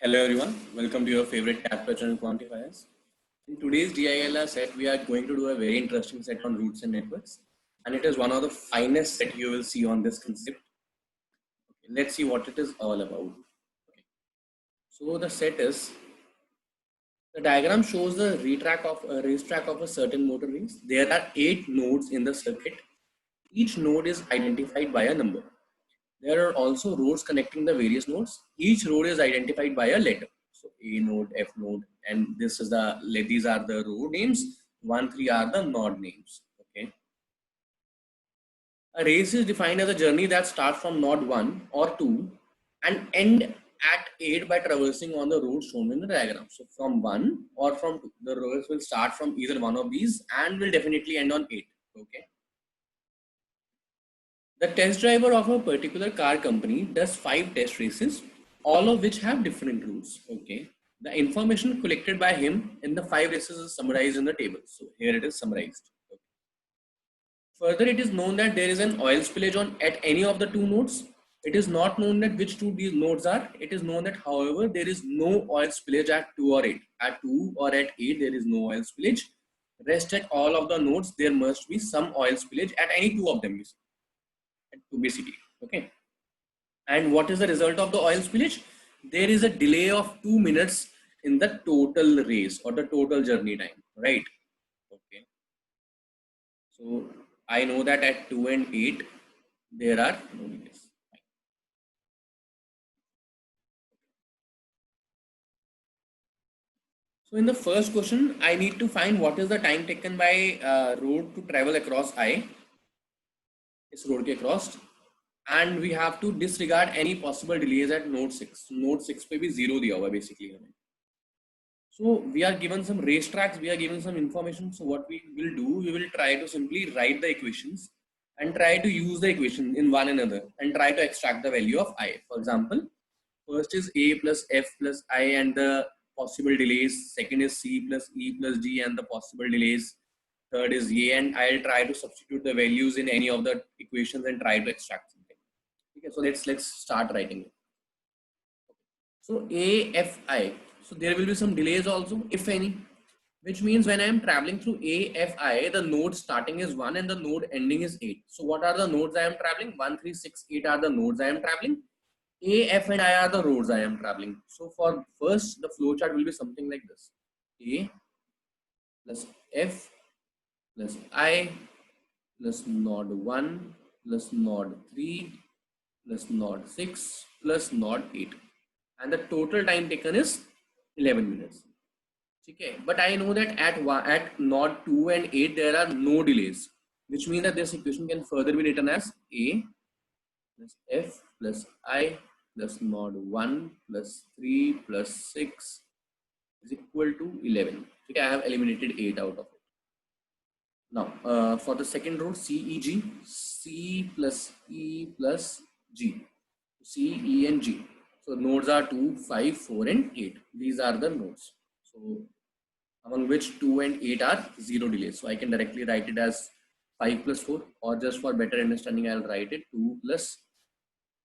Hello everyone, welcome to your favorite temperature and quantifiers. In today's DILR set, we are going to do a very interesting set on roots and networks, and it is one of the finest set you will see on this concept. Okay, let's see what it is all about. Okay. So the set is, the diagram shows the racetrack of a certain motor race. There are 8 nodes in the circuit. Each node is identified by a number. There are also roads connecting the various nodes. Each road is identified by a letter. So A node, F node, and these are the road names. 1, 3 are the node names. Okay. A race is defined as a journey that starts from node 1 or 2 and end at 8 by traversing on the road shown in the diagram. So from 1 or from 2, the race will start from either one of these and will definitely end on 8. Okay. The test driver of a particular car company does 5 test races, all of which have different routes. Okay. The information collected by him in the 5 races is summarized in the table. So here it is summarized. Okay. Further, it is known that there is an oil spillage at any of the 2 nodes. It is not known that which 2 these nodes are. It is known that, however, there is no oil spillage at 2 or 8. At 2 or at 8, there is no oil spillage. Rest at all of the nodes, there must be some oil spillage at any 2 of them. Basically, okay. And what is the result of the oil spillage? There is a delay of 2 minutes in the total race or the total journey time, right? Okay. So I know that at 2 and 8 there are no delays. So in the first question, I need to find what is the time taken by road to travel across I. Is road ke across. And we have to disregard any possible delays at node 6. Node 6 पे भी 0 दिया हुआ basically हमें. So we are given some racetracks, we are given some information. So what we will do, we will try to simply write the equations and try to use the equation in one another and try to extract the value of I. For example, first is A plus F plus I and the possible delays. Second is C plus E plus D and the possible delays. Third is A, and I'll try to substitute the values in any of the equations and try to extract something. Okay, so let's start writing it. So AFI. So there will be some delays also, if any, which means when I am traveling through AFI, the node starting is 1 and the node ending is 8. So what are the nodes I am traveling? 1, 3, 6, 8 are the nodes I am traveling. A, F and I are the roads I am traveling. So for first, the flow chart will be something like this. A plus F plus I plus node 1 plus node 3 plus node 6 plus node 8. And the total time taken is 11 minutes. Okay, but I know that at node 2 and 8 there are no delays, which means that this equation can further be written as A plus F plus I plus node 1 plus 3 plus 6 is equal to 11. Okay, I have eliminated 8 out of it. Now for the second row, CEG, C plus E plus G, C, E and G. So nodes are 2, 5, 4 and 8. These are the nodes. So among which 2 and 8 are 0 delays. So I can directly write it as 5 plus 4, or just for better understanding, I'll write it 2 plus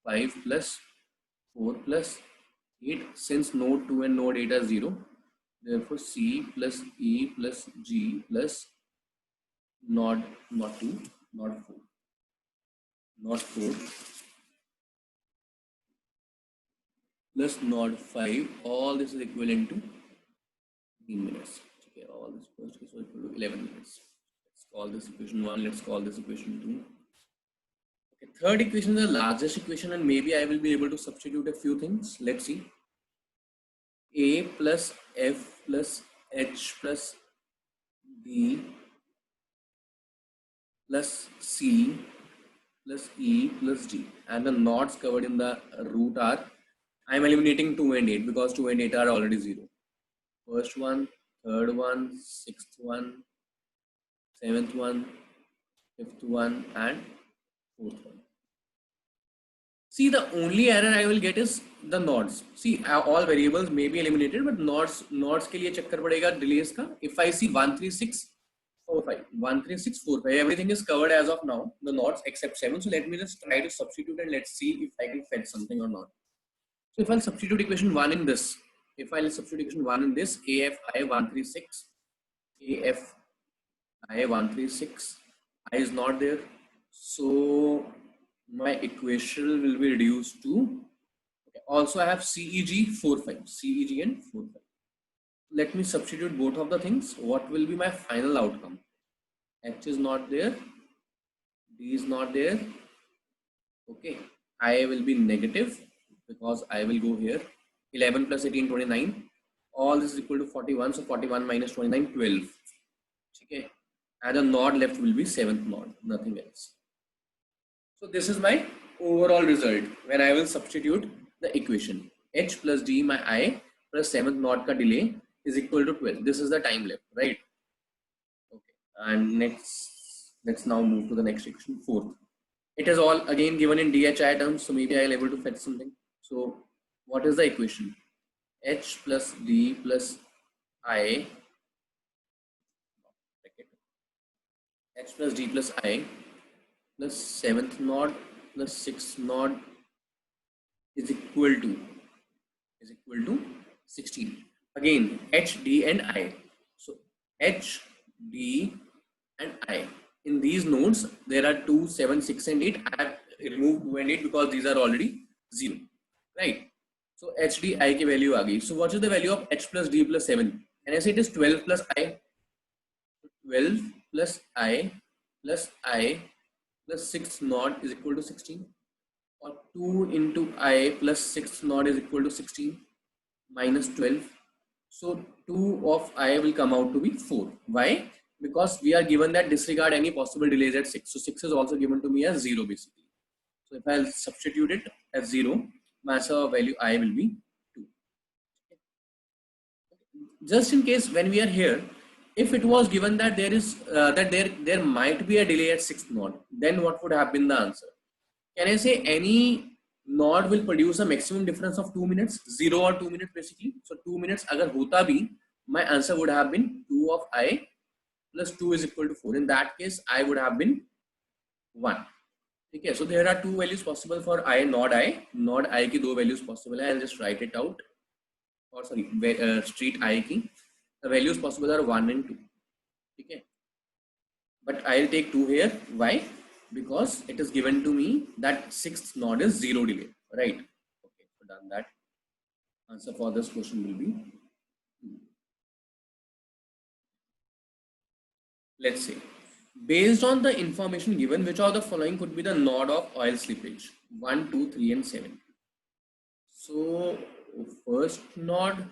5 plus 4 plus 8. Since node 2 and node 8 are 0, therefore C plus E plus G plus node not 2, not 4, not 4 plus node 5, all this is equivalent to 15 minutes. Okay, all this first is equal to 11 minutes. Let's call this equation 1, let's call this equation 2. Okay, third equation is the largest equation, and maybe I will be able to substitute a few things. Let's see. A plus F plus H plus D plus C plus E plus D, and the nodes covered in the root are, I am eliminating 2 and 8 because 2 and 8 are already 0. First one, third one, sixth one, seventh one, fifth one and fourth one. See, the only error I will get is the nodes. See, all variables may be eliminated, but nodes के लिए चक्कर पड़ेगा delays का. If I see 1, 3, 6, 4, 5, 1, 3, 6, 4, 5, everything is covered as of now, the nodes except 7. So let me just try to substitute and let's see if I can fetch something or not. So if I'll substitute equation 1 in this, if I substitute equation 1 in this, AFI 136, AFI 136, I is not there. So my equation will be reduced to, okay. Also I have CEG 45, CEG and 45. Let me substitute both of the things. What will be my final outcome? H is not there, D is not there. Okay, I will be negative because I will go here. 11 plus 18, 29. All this is equal to 41. So 41 minus 29, 12. Okay, and the node left will be 7th node, nothing else. So this is my overall result when I will substitute the equation. H plus D, my I, plus 7th node ka delay is equal to 12. This is the time left, right? Okay, and next, let's now move to the next equation, 4th. It is all again given in DHI terms, so maybe I'll able to fetch something. So what is the equation? H plus D plus I, H plus D plus I plus 7th node plus 6th node is equal to 16. Again, H, D and I. So H, D and I. In these nodes, there are 2, 7, 6 and 8. I have removed 2 and 8 because these are already 0. Right? So H, D, I की value आ गई. So what is the value of H plus D plus 7? And I say it is 12 plus I. 12 plus I plus 6 node is equal to 16. Or 2 into I plus 6 node is equal to 16 minus 12. So 2 of I will come out to be 4. Why? Because we are given that disregard any possible delays at 6. So 6 is also given to me as 0 basically. So if I substitute it as 0, my answer value I will be 2. Just in case when we are here, if it was given that there is there might be a delay at 6th node, then what would have been the answer? Can I say any node will produce a maximum difference of 2 minutes, 0 or 2 minutes basically? So 2 minutes agar hota bhi, my answer would have been 2 of I plus 2 is equal to 4. In that case, I would have been 1. Okay, so there are 2 values possible for I, node I. Node I ki 2 values possible. I'll just write it out. Or sorry, street I ki. The values possible are 1 and 2. Okay. But I'll take 2 here. Why? Because it is given to me that 6th node is 0 delay. Right? Okay, so done that. Answer for this question will be 2. Let's say, based on the information given, which of the following could be the node of oil slippage? 1, 2, 3 and 7. So first node,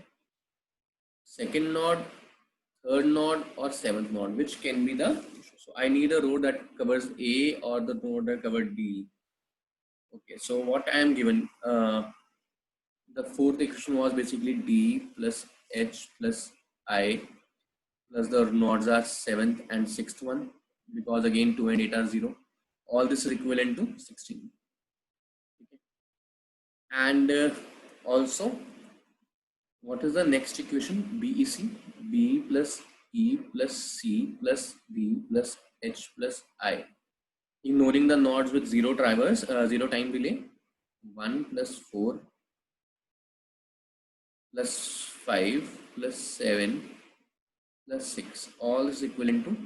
second node, third node or 7th node, which can be the issue. So I need a road that covers A or the node that covers D. Okay, so what I am given, the 4th equation was basically D plus H plus I plus the nodes are 7th and 6th one, because again 2 and 8 are 0. All this is equivalent to 16. Okay. And also, what is the next equation? BEC, B plus E plus C plus D plus H plus I. Ignoring the nodes with 0 drivers, 0 time delay. 1 plus 4 plus 5 plus 7 plus 6. All is equivalent to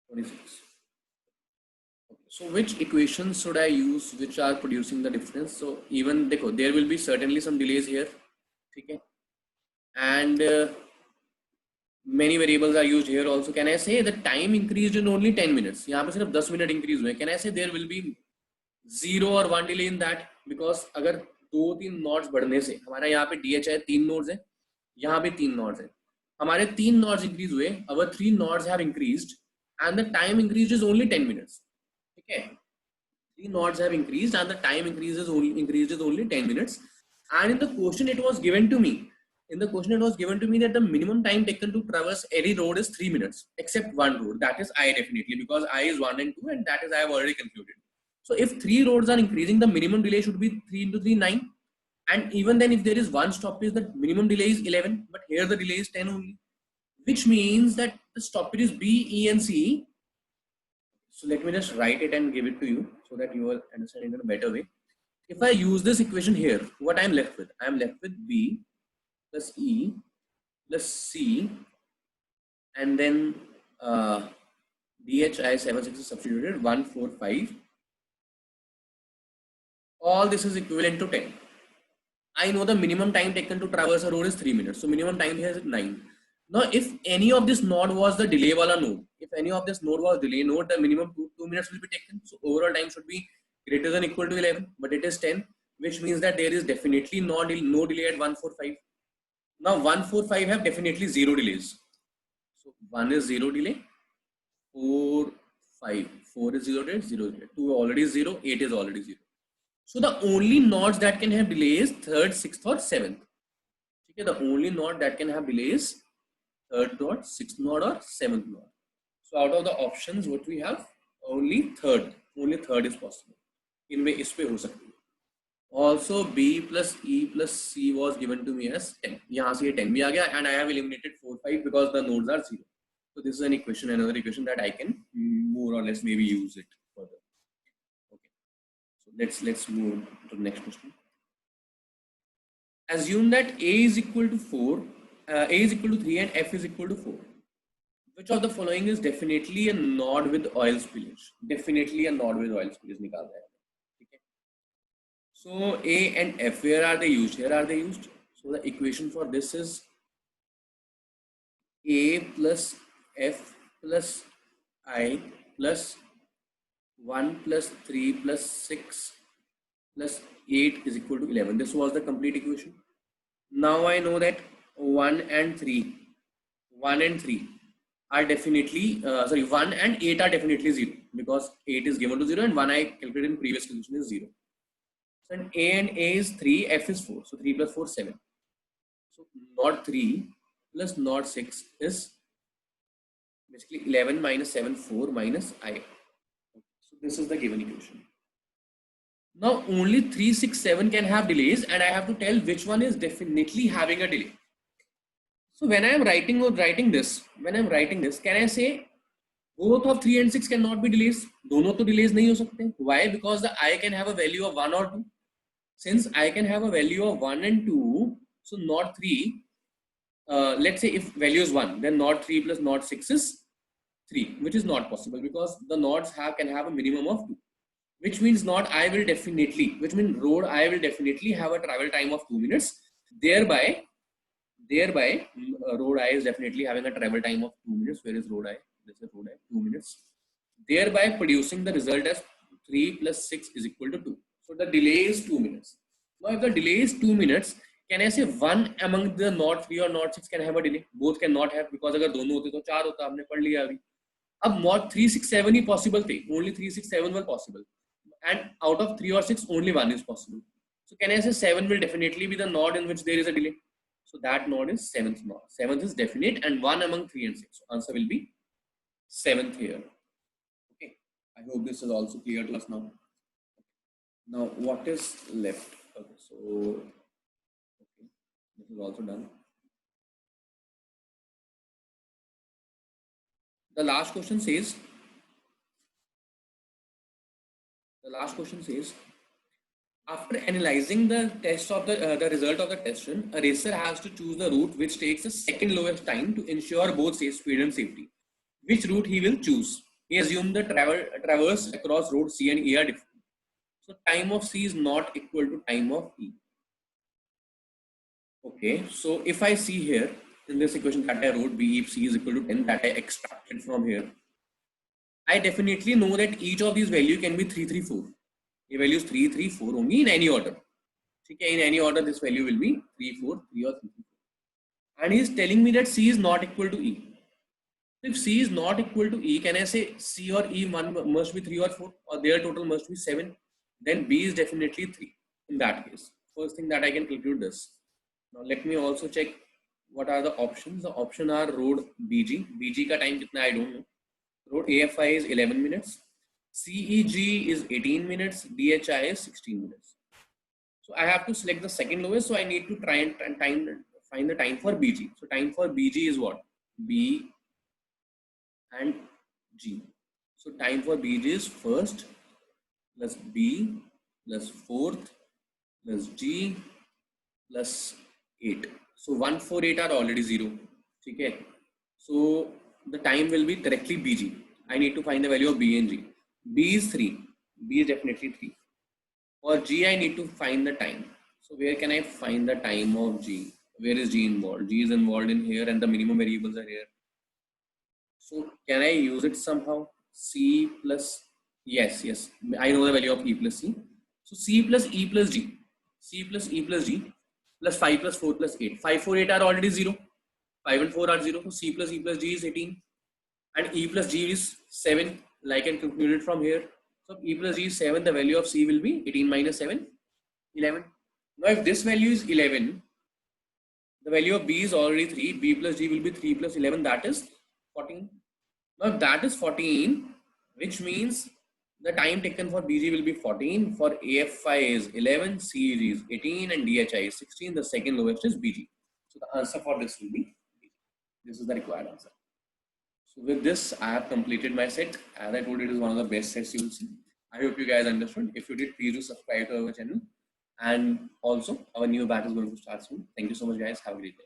26. Okay. So which equations should I use which are producing the difference? So even there will be certainly some delays here. Okay. And many variables are used here also. Can I say the time increased in only 10 minutes? यहाँ पे सिर्फ 10 minute increase हुए. Can I say there will be 0 or 1 delay in that? Because अगर 2-3 nodes बढ़ने से, हमारा यहाँ पे DHI 3 nodes है, यहाँ पे 3 nodes है, हमारे 3 nodes increase हुए, our 3 nodes have increased and the time increased is only 10 minutes. Okay, 3 nodes have increased and the time increased is only 10 minutes. And in the question it was given to me, that the minimum time taken to traverse any road is 3 minutes, except one road, that is I definitely, because I is 1 and 2 and that is I have already concluded. So if 3 roads are increasing, the minimum delay should be 3 into 3, 9. And even then if there is one stoppage, the minimum delay is 11, but here the delay is 10 only, which means that the stoppage is B, E and C. So let me just write it and give it to you so that you will understand it in a better way. If I use this equation here, what I am left with? I am left with B plus E plus C, and then DHI 76 is substituted 145. All this is equivalent to 10. I know the minimum time taken to traverse a road is 3 minutes. So minimum time here is 9. Now, if any of this node was the delay wala node, if any of this node was delay node, the minimum 2 minutes will be taken. So overall time should be greater than equal to 11, but it is 10, which means that there is definitely no delay at 145. Now 145 have definitely zero delays. So 1 is 0 delay, 4, 5, 4 is 0 delay, 0 delay, 2 already 0, 8 is already 0. So the only nodes that can have delay is 3rd, 6th or 7th. Okay, the only node that can have delay is 3rd node, 6th node or 7th node. So out of the options what we have, only third is possible. इनमें इस पे हो सकती है. Also B plus E plus C was given to me as 10. यहाँ से ये 10 भी आ गया, and I have eliminated 4, 5 because the nodes are 0. So this is an equation, another equation that I can more or less maybe use it further. So let's move to the next question. Assume that A is equal to 4, A is equal to 3 and F is equal to 4. Which of the following is definitely a node with oil spillage? Definitely a node with oil spillage निकाल रहा है. Okay. So A and F, where are they used? Here are they used. So the equation for this is A plus F plus I plus 1 plus 3 plus 6 plus 8 is equal to 11. This was the complete equation. Now I know that 1 and 3 are definitely 1 and 8 are definitely 0 because 8 is given to 0 and 1 I calculated in previous solution is 0. So A and A is 3, F is 4. So 3 plus 4, 7. So node 3 plus node 6 is basically 11 minus 7, 4 minus I. So this is the given equation. Now only 3, 6, 7 can have delays, and I have to tell which one is definitely having a delay. So when I am writing this, can I say both of 3 and 6 cannot be delays? दोनों तो delays नहीं हो सकते. Why? Because the I can have a value of 1 or 2. Since I can have a value of 1 and 2, so node 3, let's say if value is 1, then node 3 plus node 6 is 3, which is not possible because the nodes can have a minimum of 2. Which means road I will definitely have a travel time of 2 minutes. Thereby, road I is definitely having a travel time of 2 minutes. Where is road I? This is road I, 2 minutes. Thereby producing the result as 3 plus 6 is equal to 2. So the delay is 2 minutes. Now if the delay is 2 minutes, can I say one among the node 3 or node 6 can have a delay? Both cannot have, because अगर दोनों होते तो 4 होता, हमने पढ़ लिया अभी. अब node 3, 6, 7 ही possible थे. Only 3, 6, 7 were possible. And out of 3 or 6, only 1 is possible. So can I say 7 will definitely be the node in which there is a delay? So that node is 7th node. 7th is definite and 1 among 3 and 6. So answer will be 7th here. Okay. I hope this is also clear to us now. Now what is left? Okay, so okay, this is also done. The last question says, after analyzing the test of the result of the test run, a racer has to choose the route which takes the second lowest time to ensure both speed and safety. Which route he will choose? He assumed the traverse across road C and E are different. So time of C is not equal to time of E. Okay, so if I see here in this equation that I wrote, B if C is equal to 10, that I extracted from here, I definitely know that each of these value can be 3, 3, 4. The value is 3, 3, 4 only in any order. Okay, in any order this value will be 3, 4, 3 or 3, 4. And he is telling me that C is not equal to E. If C is not equal to E, can I say C or E one must be 3 or 4, or their total must be 7? Then B is definitely 3 in that case. First thing that I can conclude this. Now let me also check what are the options. The option are road BG. BG ka time kitna I don't know. Road AFI is 11 minutes. CEG is 18 minutes. DHI is 16 minutes. So I have to select the second lowest. So I need to try and find the time for BG. So time for BG is what? B and G. So time for BG is first plus B plus fourth plus G plus 8. So 1, 4, 8 are already 0. Okay. So the time will be directly BG. I need to find the value of B and G. B is 3. B is definitely 3. For G, I need to find the time. So where can I find the time of G? Where is G involved? G is involved in here and the minimum variables are here. So can I use it somehow? C plus, yes, I know the value of E plus C. So C plus E plus G. C plus E plus G plus 5 plus 4 plus 8. 5, 4, 8 are already 0. 5 and 4 are 0. So C plus E plus G is 18. And E plus G is 7. Like I concluded from here. So E plus G is 7. The value of C will be 18 minus 7, 11. Now if this value is 11, the value of B is already 3. B plus G will be 3 plus 11. That is 14. Now if that is 14, which means the time taken for BG will be 14. For AFI is 11, CG is 18 and DHI is 16. The second lowest is BG. So the answer for this will be BG. This is the required answer. So with this, I have completed my set. As I told you, it is one of the best sets you will see. I hope you guys understood. If you did, please do subscribe to our channel. And also, our new batch is going to start soon. Thank you so much, guys. Have a great day.